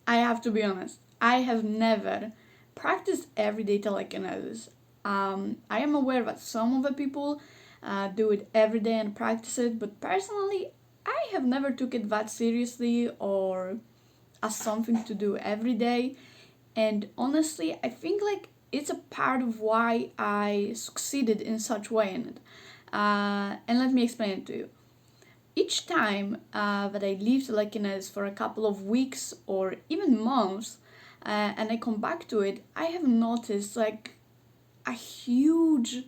I have to be honest, I have never practiced everyday telekinesis. I am aware that some of the people do it every day and practice it, but personally, I have never took it that seriously or as something to do every day. And honestly, I think like it's a part of why I succeeded in such way in it. And let me explain it to you. Each time that I leave telekinesis for a couple of weeks or even months, and I come back to it, I have noticed like a huge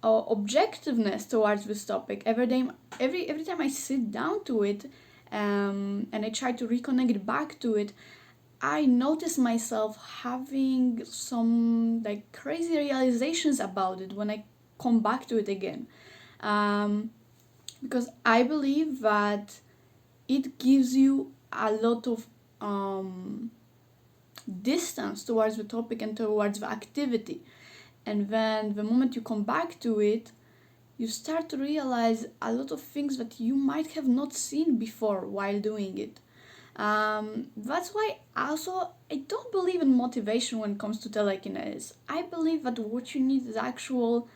objectiveness towards this topic. Every time I sit down to it, and I try to reconnect back to it, I notice myself having some like crazy realizations about it when I come back to it again. Um, because I believe that it gives you a lot of distance towards the topic and towards the activity. And then the moment you come back to it, you start to realize a lot of things that you might have not seen before while doing it. That's why also I don't believe in motivation when it comes to telekinesis. I believe that what you need is actual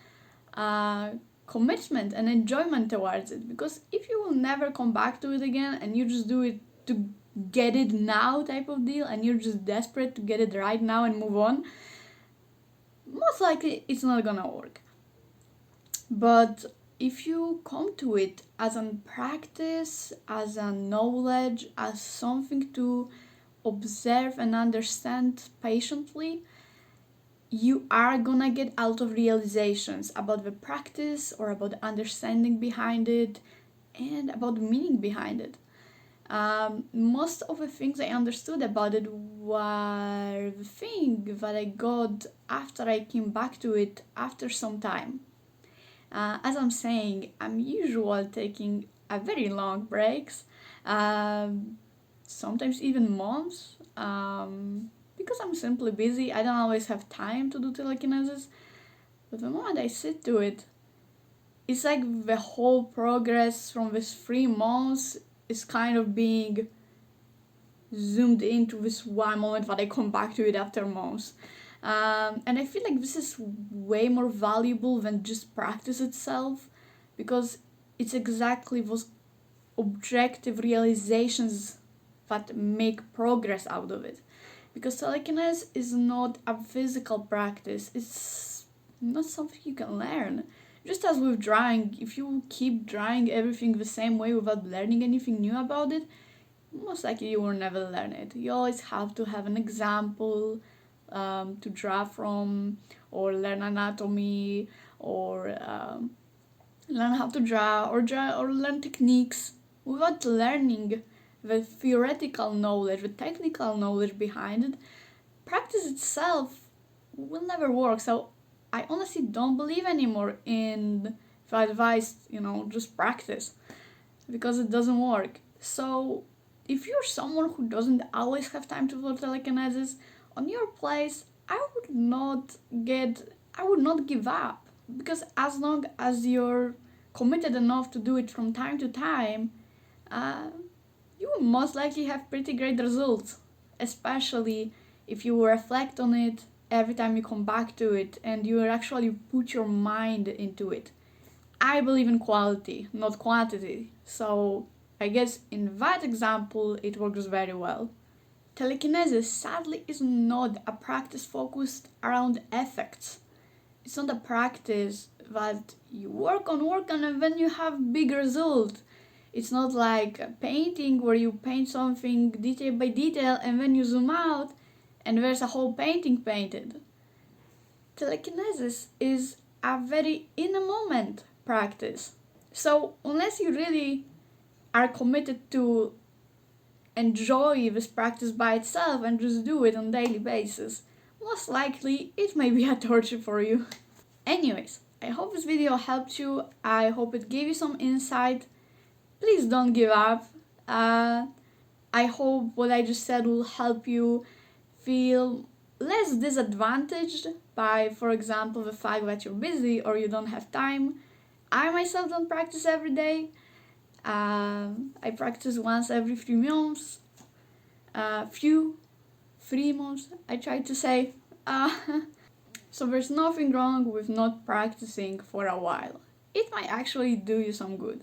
uh, commitment and enjoyment towards it. Because if you will never come back to it again and you just do it to get it now type of deal and you're just desperate to get it right now and move on, most likely it's not gonna work. But if you come to it as a practice, as a knowledge, as something to observe and understand patiently, you are gonna get a lot of realizations about the practice or about the understanding behind it and about the meaning behind it. Most of the things I understood about it were the thing that I got after I came back to it after some time. As I'm saying, I'm usually taking a very long breaks, um, sometimes even months, because I'm simply busy. I don't always have time to do telekinesis. But the moment I sit to it, it's like the whole progress from these 3 months is kind of being zoomed into this one moment that I come back to it after months. And I feel like this is way more valuable than just practice itself, because it's exactly those objective realizations that make progress out of it. Because telekinesis is not a physical practice, it's not something you can learn. Just as with drawing, if you keep drawing everything the same way without learning anything new about it, most likely you will never learn it. You always have to have an example to draw from, or learn anatomy, or learn how to draw or learn techniques. Without learning the theoretical knowledge, the technical knowledge behind it, practice itself will never work. So I honestly don't believe anymore in the advice, just practice, because it doesn't work. So if you're someone who doesn't always have time to do telekinesis, on your place, I would not give up, because as long as you're committed enough to do it from time to time, uh, you will most likely have pretty great results, especially if you reflect on it every time you come back to it and you actually put your mind into it. I believe in quality, not quantity, so I guess in that example it works very well. Telekinesis sadly is not a practice focused around effects. It's not a practice that you work on and then you have big result. It's not like a painting where you paint something detail by detail and then you zoom out and there's a whole painting painted. Telekinesis is a very in a moment practice. So unless you really are committed to enjoy this practice by itself and just do it on a daily basis, most likely it may be a torture for you. Anyways, I hope this video helped you. I hope it gave you some insight. Please don't give up. I hope what I just said will help you feel less disadvantaged by, for example, the fact that you're busy or you don't have time. I myself don't practice every day. I practice once every few months. 3 months, I tried to say. So there's nothing wrong with not practicing for a while. It might actually do you some good.